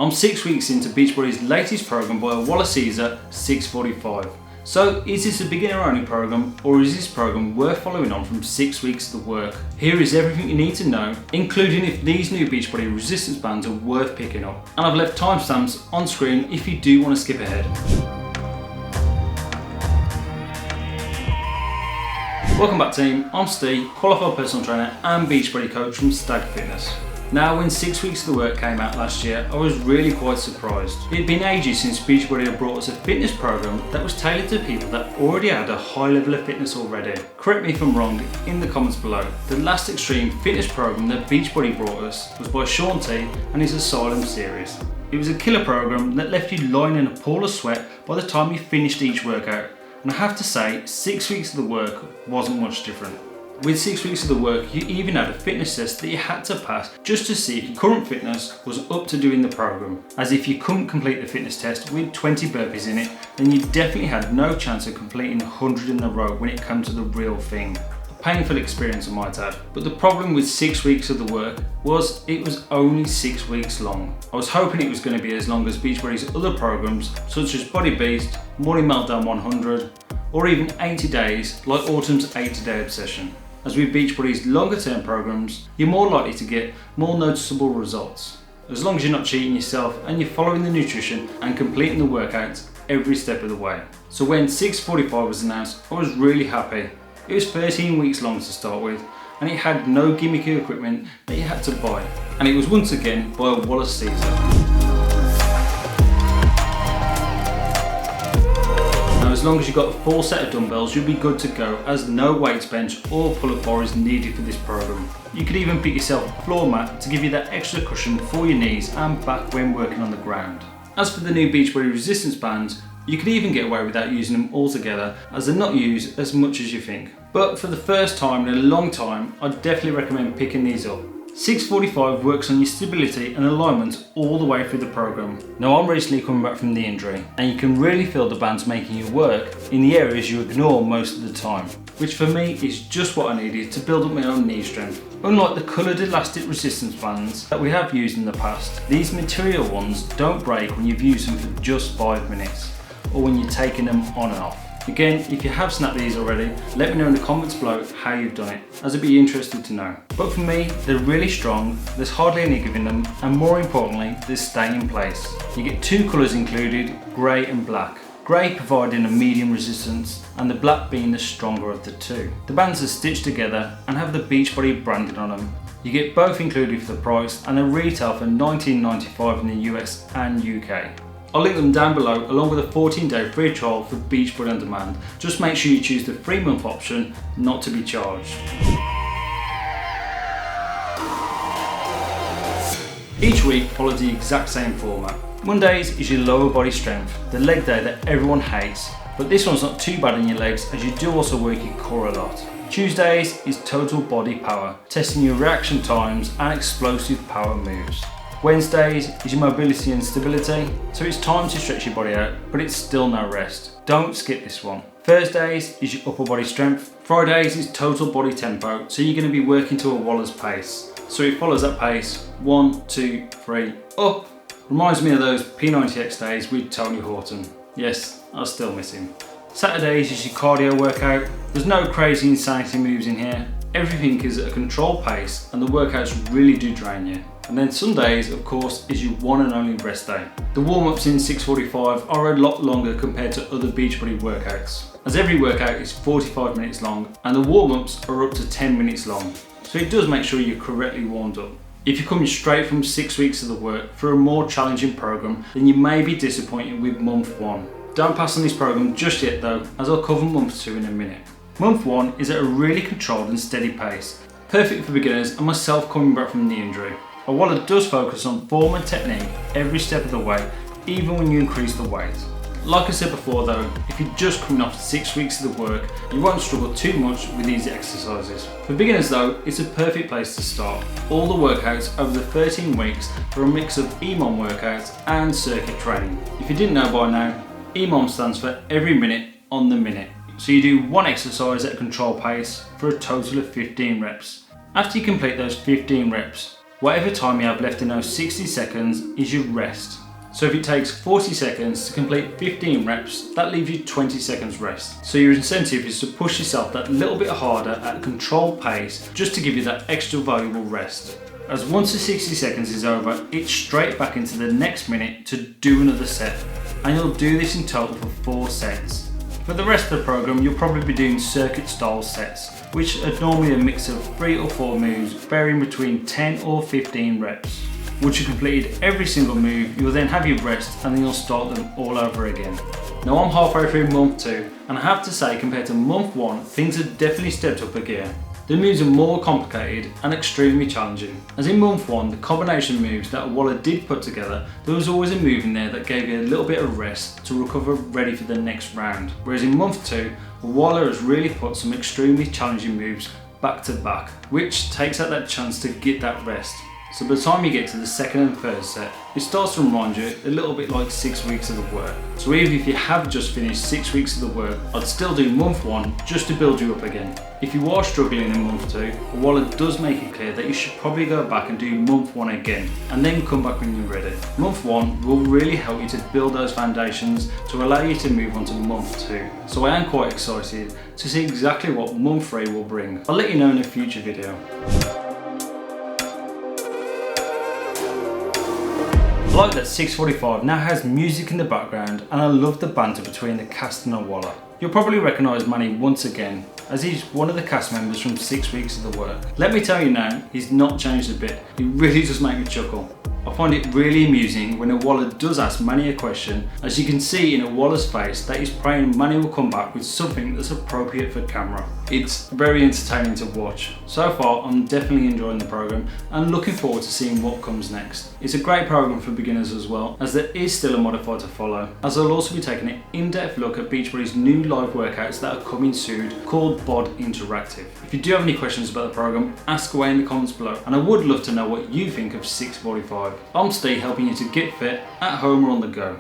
I'm 6 weeks into Beachbody's latest program by a Walla Caesar 645. So is this a beginner only program, or is this program worth following on from 6 weeks of the work? Here is everything you need to know, including if these new Beachbody resistance bands are worth picking up. And I've left timestamps on screen if you do want to skip ahead. Welcome back team, I'm Steve, qualified personal trainer and Beachbody coach from Stag Fitness. Now when 6 weeks of the work came out last year, I was really quite surprised. It had been ages since Beachbody had brought us a fitness program that was tailored to people that already had a high level of fitness already. Correct me if I'm wrong in the comments below. The last extreme fitness program that Beachbody brought us was by Shaun T and his Asylum series. It was a killer program that left you lying in a pool of sweat by the time you finished each workout. And I have to say, 6 weeks of the work wasn't much different. With 6 weeks of the work, you even had a fitness test that you had to pass just to see if your current fitness was up to doing the program. As if you couldn't complete the fitness test with 20 burpees in it, then you definitely had no chance of completing 100 in a row when it comes to the real thing. A painful experience I might add. But the problem with 6 weeks of the work was it was only 6 weeks long. I was hoping it was going to be as long as Beachbody's other programs such as Body Beast, Morning Meltdown 100, or even 80 days like Autumn's 80-day obsession. As with Beachbody's longer term programs, you're more likely to get more noticeable results. As long as you're not cheating yourself and you're following the nutrition and completing the workouts every step of the way. So when 645 was announced, I was really happy. It was 13 weeks long to start with, and it had no gimmicky equipment that you had to buy. And it was once again by a Walla Caesar. As long as you've got a full set of dumbbells, you'll be good to go, as no weights bench or pull-up bar is needed for this program. You could even pick yourself a floor mat to give you that extra cushion for your knees and back when working on the ground. As for the new Beachbody resistance bands, you could even get away without using them altogether, as they're not used as much as you think. But for the first time in a long time, I'd definitely recommend picking these up. 645 works on your stability and alignment all the way through the program. Now I'm recently coming back from the injury, and you can really feel the bands making you work in the areas you ignore most of the time, which for me is just what I needed to build up my own knee strength. Unlike the coloured elastic resistance bands that we have used in the past, these material ones don't break when you've used them for just 5 minutes, or when you're taking them on and off. Again, if you have snapped these already, let me know in the comments below how you've done it, as I'd be interested to know. But for me, they're really strong, there's hardly any give in them, and more importantly, they stay in place. You get two colours included, grey and black. Grey providing a medium resistance, and the black being the stronger of the two. The bands are stitched together and have the Beachbody branding on them. You get both included for the price, and they retail for $19.95 in the US and UK. I'll link them down below along with a 14-day free trial for Beachbody on demand. Just make sure you choose the 3-month option, not to be charged. Each week follows the exact same format. Mondays is your lower body strength, the leg day that everyone hates, but this one's not too bad on your legs as you do also work your core a lot. Tuesdays is total body power, testing your reaction times and explosive power moves. Wednesdays is your mobility and stability, so it's time to stretch your body out, but it's still no rest. Don't skip this one. Thursdays is your upper body strength. Fridays is total body tempo, so you're going to be working to a Walla's pace. So it follows that pace, 1, 2, 3, up. Reminds me of those P90X days with Tony Horton. Yes, I still miss him. Saturdays is your cardio workout. There's no crazy insanity moves in here. Everything is at a controlled pace and the workouts really do drain you. And then Sundays, of course, is your one and only rest day. The warm-ups in 645 are a lot longer compared to other Beachbody workouts, as every workout is 45 minutes long and the warm-ups are up to 10 minutes long. So it does make sure you're correctly warmed up. If you're coming straight from 6 weeks of the work for a more challenging program, then you may be disappointed with month 1. Don't pass on this program just yet though, as I'll cover month 2 in a minute. Month 1 is at a really controlled and steady pace, perfect for beginners and myself coming back from the injury. While it does focus on form and technique every step of the way, even when you increase the weight. Like I said before though, if you're just coming off 6 weeks of the work, you won't struggle too much with these exercises. For beginners though, it's a perfect place to start. All the workouts over the 13 weeks are a mix of EMOM workouts and circuit training. If you didn't know by now, EMOM stands for every minute on the minute. So you do one exercise at a controlled pace for a total of 15 reps. After you complete those 15 reps, Whatever time you have left in those 60 seconds is your rest. So if it takes 40 seconds to complete 15 reps, that leaves you 20 seconds rest. So your incentive is to push yourself that little bit harder at a controlled pace just to give you that extra valuable rest. As once the 60 seconds is over, it's straight back into the next minute to do another set. And you'll do this in total for 4 sets. For the rest of the program, you'll probably be doing circuit style sets, which are normally a mix of 3 or 4 moves varying between 10 or 15 reps. Once you've completed every single move, you'll then have your rest and then you'll start them all over again. Now I'm halfway through month 2 and I have to say compared to month 1, things have definitely stepped up a gear. The moves are more complicated and extremely challenging. As in month 1, the combination moves that Waller did put together, there was always a move in there that gave you a little bit of rest to recover ready for the next round. Whereas in month 2, Waller has really put some extremely challenging moves back to back, which takes out that chance to get that rest. So by the time you get to the second and third set, it starts to remind you a little bit like 6 weeks of the work. So even if you have just finished 6 weeks of the work, I'd still do month 1 just to build you up again. If you are struggling in month 2, Waller does make it clear that you should probably go back and do month 1 again, and then come back when you're ready. Month 1 will really help you to build those foundations to allow you to move on to month 2. So I am quite excited to see exactly what month 3 will bring. I'll let you know in a future video. I like that 645 now has music in the background, and I love the banter between the cast and Waller. You'll probably recognise Manny once again, as he's one of the cast members from 6 weeks of the work. Let me tell you now, he's not changed a bit. He really does make me chuckle. I find it really amusing when a Waller does ask Manny a question, as you can see in a Waller's face that he's praying Manny will come back with something that's appropriate for camera. It's very entertaining to watch. So far, I'm definitely enjoying the program and looking forward to seeing what comes next. It's a great program for beginners as well, as there is still a modifier to follow, as I'll also be taking an in-depth look at Beachbody's new live workouts that are coming soon called Bod Interactive. If you do have any questions about the program, ask away in the comments below, and I would love to know what you think of 645. I'm Steve, helping you to get fit at home or on the go.